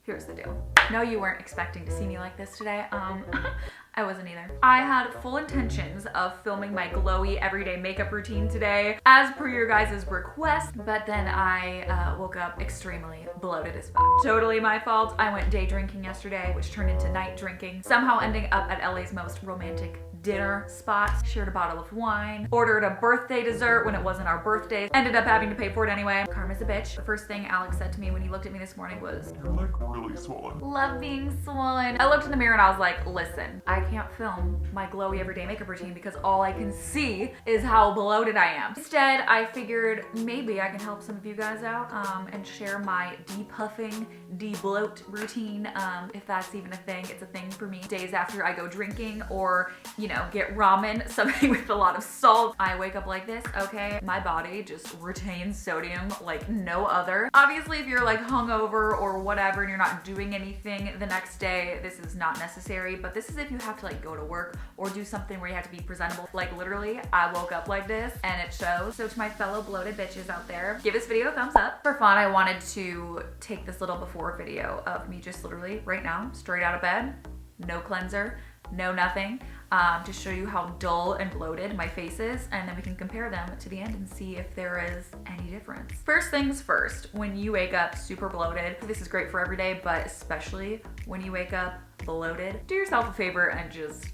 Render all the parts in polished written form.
Here's the deal. No, you weren't expecting to see me like this today. I wasn't either. I had full intentions of filming my glowy everyday makeup routine today, as per your guys' request, but then I woke up extremely bloated as fuck. Totally my fault. I went day drinking yesterday, which turned into night drinking, somehow ending up at LA's most romantic dinner spot, shared a bottle of wine, ordered a birthday dessert when it wasn't our birthday, ended up having to pay for it anyway. Karma's a bitch. The first thing Alex said to me when he looked at me this morning was, "You're like really swollen." Love being swollen. I looked in the mirror and I was like, listen, I can't film my glowy everyday makeup routine because all I can see is how bloated I am. Instead, I figured maybe I can help some of you guys out and share my de-puffing, de-bloat routine, if that's even a thing. It's a thing for me. Days after I go drinking or, you know, get ramen, something with a lot of salt. I wake up like this, okay? My body just retains sodium like no other. Obviously, if you're like hungover or whatever and you're not doing anything the next day, this is not necessary, but this is if you have to like go to work or do something where you have to be presentable. Like literally, I woke up like this and it shows. So to my fellow bloated bitches out there, give this video a thumbs up. For fun, I wanted to take this little before video of me just literally right now, straight out of bed, no cleanser, no nothing, to show you how dull and bloated my face is, and then we can compare them to the end and see if there is any difference. First things first, when you wake up super bloated, this is great for every day, but especially when you wake up bloated, do yourself a favor and just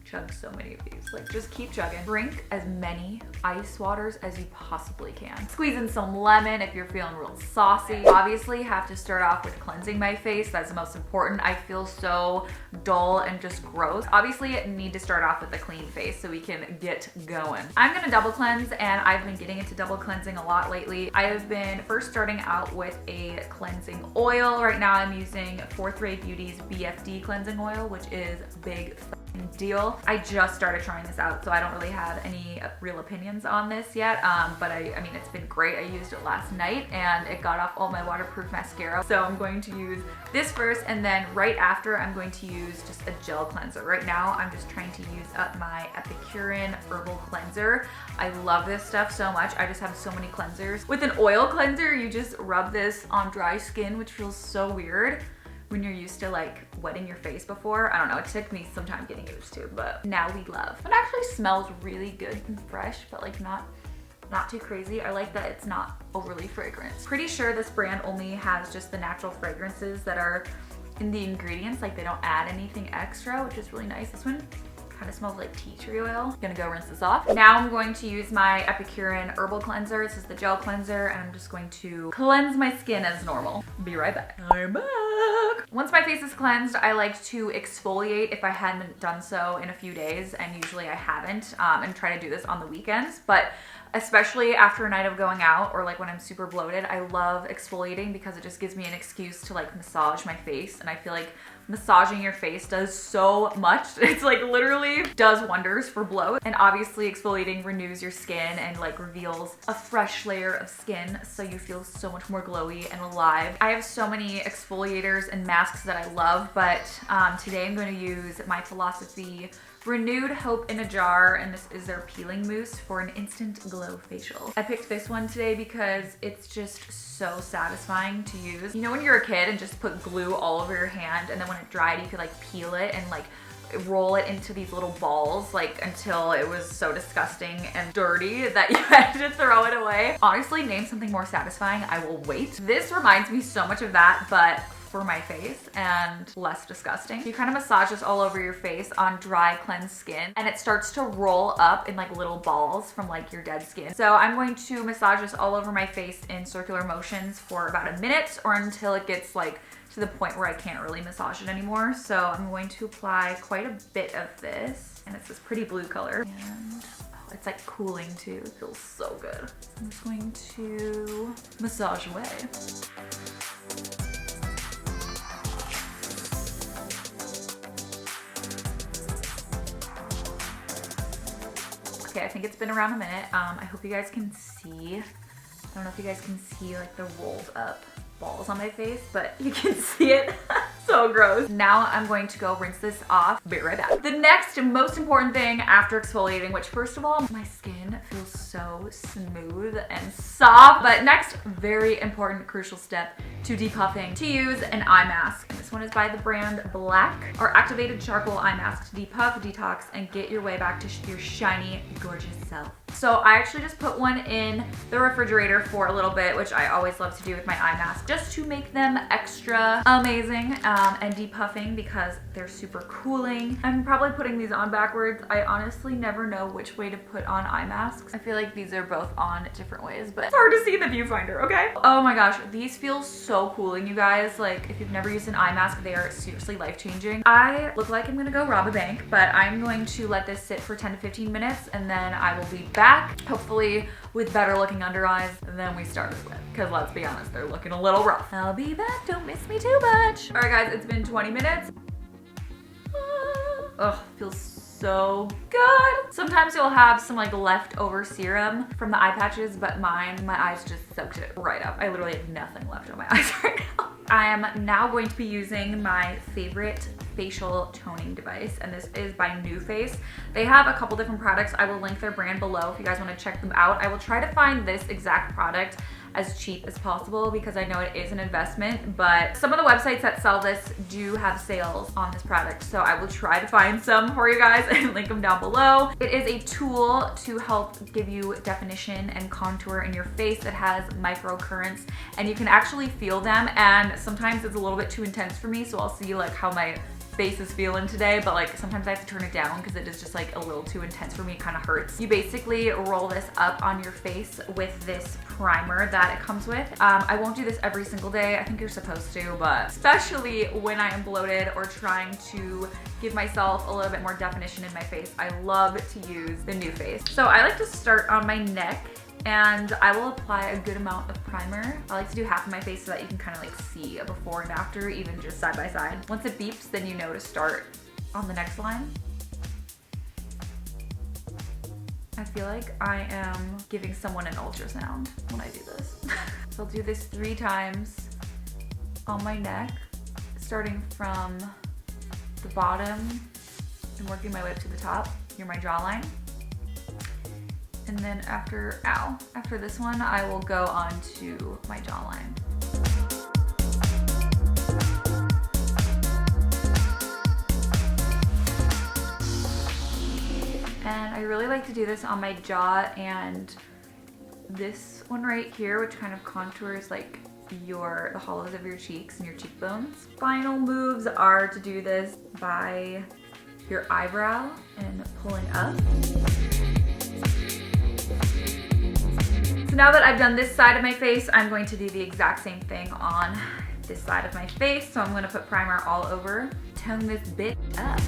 chug so many of these. Like, just keep chugging. Drink as many ice waters as you possibly can. Squeeze in some lemon if you're feeling real saucy. Obviously, have to start off with cleansing my face. That's the most important. I feel so dull and just gross. Obviously, need to start off with a clean face so we can get going. I'm gonna double cleanse, and I've been getting into double cleansing a lot lately. I have been first starting out with a cleansing oil. Right now, I'm using Fourth Ray Beauty's BFD cleansing oil, which is big deal. I just started trying this out, so I don't really have any real opinions on this yet, but I mean, it's been great. I used it last night and it got off all my waterproof mascara. So I'm going to use this first, and then right after I'm going to use just a gel cleanser. Right now, I'm just trying to use up my Epicurean Herbal Cleanser. I love this stuff so much. I just have so many cleansers. With an oil cleanser, you just rub this on dry skin, which feels so weird when you're used to like wetting your face before. I don't know, it took me some time getting used to, but now we love. It actually smells really good and fresh, but like not too crazy. I like that it's not overly fragrant. Pretty sure this brand only has just the natural fragrances that are in the ingredients, like they don't add anything extra, which is really nice. This one kind of smells like tea tree oil. Gonna go rinse this off. Now I'm going to use my Epicurean Herbal Cleanser. This is the gel cleanser, and I'm just going to cleanse my skin as normal. Be right back. I'm back. Once my face is cleansed, I like to exfoliate if I hadn't done so in a few days, and usually I haven't, and try to do this on the weekends, but especially after a night of going out or like when I'm super bloated, I love exfoliating because it just gives me an excuse to like massage my face, and I feel like massaging your face does so much. It's like literally does wonders for bloat. And obviously exfoliating renews your skin and like reveals a fresh layer of skin, so you feel so much more glowy and alive. I have so many exfoliators and masks that I love, but today I'm going to use my Philosophy Renewed Hope in a Jar, and this is their peeling mousse for an instant glow facial. I picked this one today because it's just so satisfying to use. You know when you're a kid and just put glue all over your hand, and then when it dried you could like peel it and like roll it into these little balls, like until it was so disgusting and dirty that you had to throw it away. Honestly, name something more satisfying, I will wait. This reminds me so much of that, but for my face and less disgusting. You kind of massage this all over your face on dry, cleansed skin, and it starts to roll up in like little balls from like your dead skin. So I'm going to massage this all over my face in circular motions for about a minute, or until it gets like to the point where I can't really massage it anymore. So I'm going to apply quite a bit of this, and it's this pretty blue color. And it's like cooling too. It feels so good. I'm just going to massage away. Okay, I think it's been around a minute. I hope you guys can see. I don't know if you guys can see like the rolled up balls on my face, but you can see it. So gross. Now I'm going to go rinse this off. Be right back. The next most important thing after exfoliating, which first of all, my skin feels so so smooth and soft. But next, very important, crucial step to depuffing, to use an eye mask. This one is by the brand Black, or activated charcoal eye mask to depuff, detox, and get your way back to your shiny, gorgeous self. So I actually just put one in the refrigerator for a little bit, which I always love to do with my eye mask, just to make them extra amazing and depuffing because they're super cooling. I'm probably putting these on backwards. I honestly never know which way to put on eye masks. I feel like these are both on different ways, but it's hard to see in the viewfinder, okay? Oh my gosh, these feel so cooling, you guys. Like, if you've never used an eye mask, they are seriously life-changing. I look like I'm gonna go rob a bank, but I'm going to let this sit for 10 to 15 minutes, and then I will be back, hopefully with better looking under eyes than we started with. Because let's be honest, they're looking a little rough. I'll be back, don't miss me too much. All right guys, it's been 20 minutes. Ugh, feels so good. Sometimes you'll have some like leftover serum from the eye patches, but my eyes just soaked it right up. I literally have nothing left on my eyes right now. I am now going to be using my favorite facial toning device, and this is by NuFace. They have a couple different products. I will link their brand below if you guys want to check them out. I will try to find this exact product as cheap as possible because I know it is an investment, but some of the websites that sell this do have sales on this product, so I will try to find some for you guys and link them down below. It is a tool to help give you definition and contour in your face. It has microcurrents and you can actually feel them, and sometimes it's a little bit too intense for me, so I'll see like how my face is feeling today, but like sometimes I have to turn it down because it is just like a little too intense for me. It kind of hurts. You basically roll this up on your face with this primer that it comes with. I won't do this every single day. I think you're supposed to, but especially when I am bloated or trying to give myself a little bit more definition in my face, I love to use the NuFace. So I like to start on my neck, and I will apply a good amount of primer. I like to do half of my face so that you can kind of like see a before and after, even just side by side. Once it beeps, then you know to start on the next line. I feel like I am giving someone an ultrasound when I do this. So I'll do this 3 times on my neck, starting from the bottom and working my way up to the top near my jawline. And then after this one, I will go on to my jawline. And I really like to do this on my jaw and this one right here, which kind of contours like the hollows of your cheeks and your cheekbones. Final moves are to do this by your eyebrow and pulling up. So now that I've done this side of my face, I'm going to do the exact same thing on this side of my face. So I'm going to put primer all over, tone this bit up.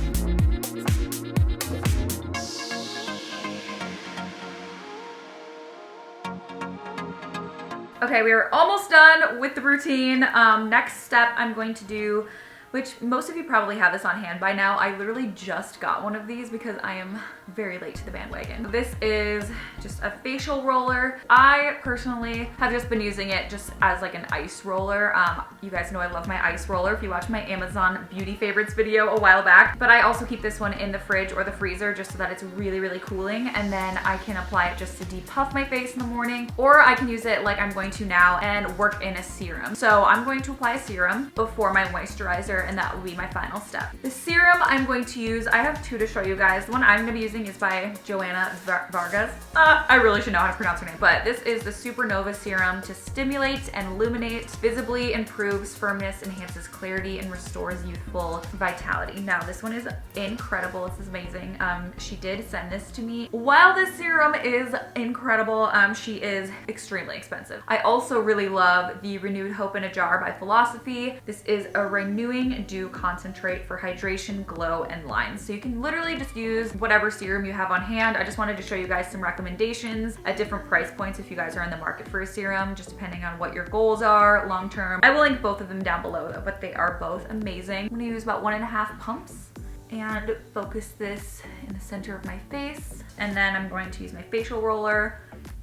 Okay, we are almost done with the routine. Next step I'm going to do, which most of you probably have this on hand by now. I literally just got one of these because I am very late to the bandwagon. This is just a facial roller. I personally have just been using it just as like an ice roller. You guys know I love my ice roller if you watch my Amazon beauty favorites video a while back, but I also keep this one in the fridge or the freezer just so that it's really, really cooling, and then I can apply it just to depuff my face in the morning, or I can use it like I'm going to now and work in a serum. So I'm going to apply a serum before my moisturizer, and that will be my final step. The serum I'm going to use, I have 2 to show you guys. The one I'm gonna be using is by Joanna Vargas. I really should know how to pronounce her name, but this is the Supernova Serum to stimulate and illuminate, visibly improves firmness, enhances clarity, and restores youthful vitality. Now this one is incredible. This is amazing. She did send this to me. While this serum is incredible, she is extremely expensive. I also really love the Renewed Hope in a Jar by Philosophy. This is a renewing dew concentrate for hydration, glow, and lines. So you can literally just use whatever serum you have on hand. I just wanted to show you guys some recommendations at different price points if you guys are in the market for a serum, just depending on what your goals are long term. I will link both of them down below though, but they are both amazing. I'm gonna use about 1.5 pumps and focus this in the center of my face. And then I'm going to use my facial roller,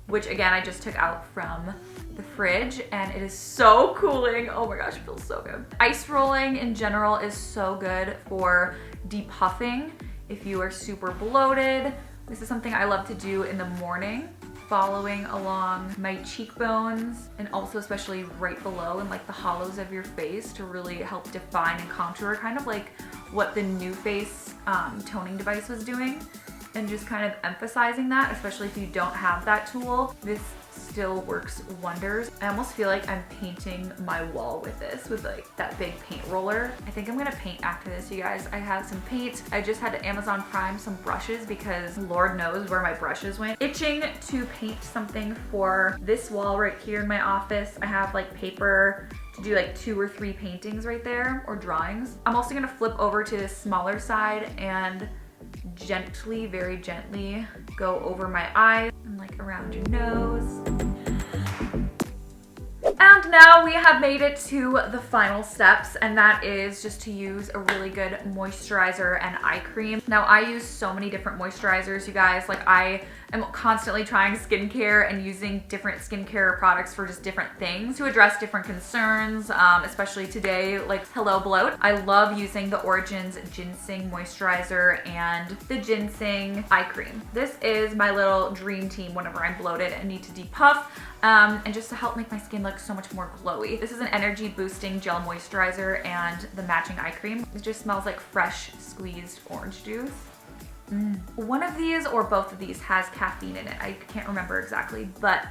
which again, I just took out from the fridge, and it is so cooling. Oh my gosh, it feels so good. Ice rolling in general is so good for depuffing if you are super bloated. This is something I love to do in the morning following along my cheekbones and also especially right below and like the hollows of your face to really help define and contour, kind of like what the New Face toning device was doing, and just kind of emphasizing that, especially if you don't have that tool. This still works wonders. I almost feel like I'm painting my wall with this, with like that big paint roller. I think I'm gonna paint after this, you guys. I have some paint. I just had to Amazon Prime some brushes because Lord knows where my brushes went. Itching to paint something for this wall right here in my office. I have like paper to do like 2 or 3 paintings right there, or drawings. I'm also gonna flip over to the smaller side and gently, very gently go over my eyes and like around your nose. And now we have made it to the final steps, and that is just to use a really good moisturizer and eye cream. Now I use so many different moisturizers, you guys. Like I am constantly trying skincare and using different skincare products for just different things to address different concerns, especially today, like hello bloat. I love using the Origins Ginseng Moisturizer and the Ginseng Eye Cream. This is my little dream team whenever I'm bloated and need to depuff. And just to help make my skin look so much more glowy. This is an energy boosting gel moisturizer and the matching eye cream. It just smells like fresh squeezed orange juice. One of these or both of these has caffeine in it. I can't remember exactly, but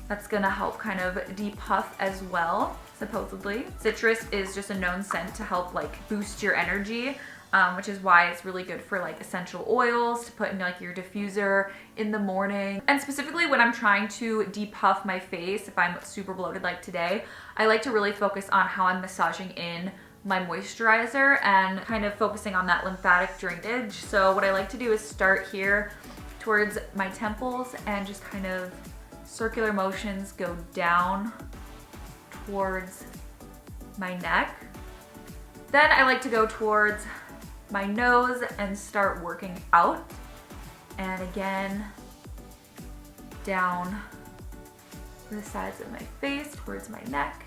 that's gonna help kind of depuff as well, supposedly. Citrus is just a known scent to help like boost your energy. Which is why it's really good for like essential oils to put in like your diffuser in the morning. And specifically when I'm trying to depuff my face, if I'm super bloated like today, I like to really focus on how I'm massaging in my moisturizer and kind of focusing on that lymphatic drainage. So what I like to do is start here towards my temples and just kind of circular motions go down towards my neck. Then I like to go towards my nose and start working out, and again down the sides of my face towards my neck,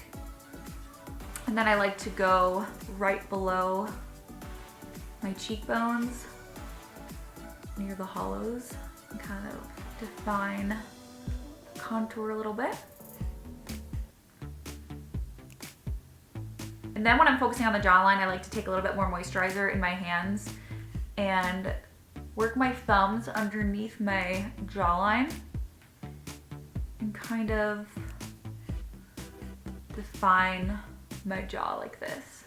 and then I like to go right below my cheekbones near the hollows and kind of define, contour a little bit. And then when I'm focusing on the jawline, I like to take a little bit more moisturizer in my hands and work my thumbs underneath my jawline and kind of define my jaw like this.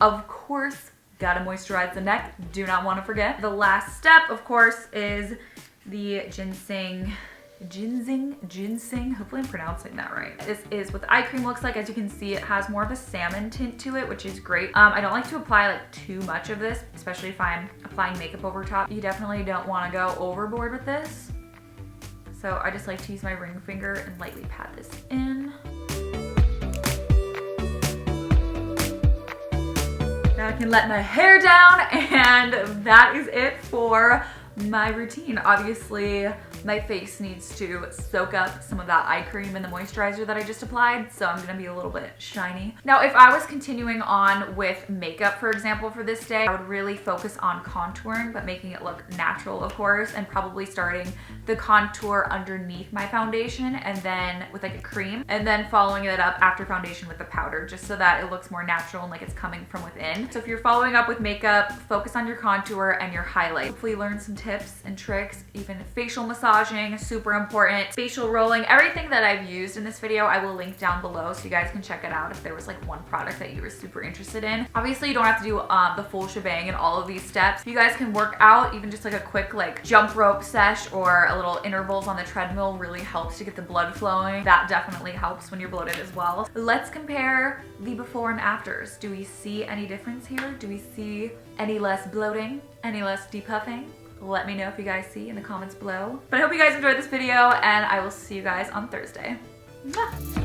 Of course, gotta moisturize the neck, do not want to forget. The last step, of course, is the ginseng, hopefully I'm pronouncing that right. This is what the eye cream looks like. As you can see, it has more of a salmon tint to it, which is great. I don't like to apply like too much of this, especially if I'm applying makeup over top. You definitely don't want to go overboard with this. So I just like to use my ring finger and lightly pat this in. Now I can let my hair down, and that is it for my routine. Obviously, my face needs to soak up some of that eye cream and the moisturizer that I just applied, so I'm gonna be a little bit shiny. Now, if I was continuing on with makeup, for example, for this day, I would really focus on contouring, but making it look natural, of course, and probably starting the contour underneath my foundation and then with like a cream, and then following it up after foundation with the powder, just so that it looks more natural and like it's coming from within. So if you're following up with makeup, focus on your contour and your highlight. Hopefully learn some tips and tricks, even facial massaging, super important, facial rolling, everything that I've used in this video, I will link down below so you guys can check it out if there was like one product that you were super interested in. Obviously, you don't have to do the full shebang in all of these steps. You guys can work out, even just like a quick like jump rope sesh or a little intervals on the treadmill really helps to get the blood flowing. That definitely helps when you're bloated as well. Let's compare the before and afters. Do we see any difference here? Do we see any less bloating, any less depuffing? Let me know if you guys see in the comments below. But I hope you guys enjoyed this video, and I will see you guys on Thursday. Mwah!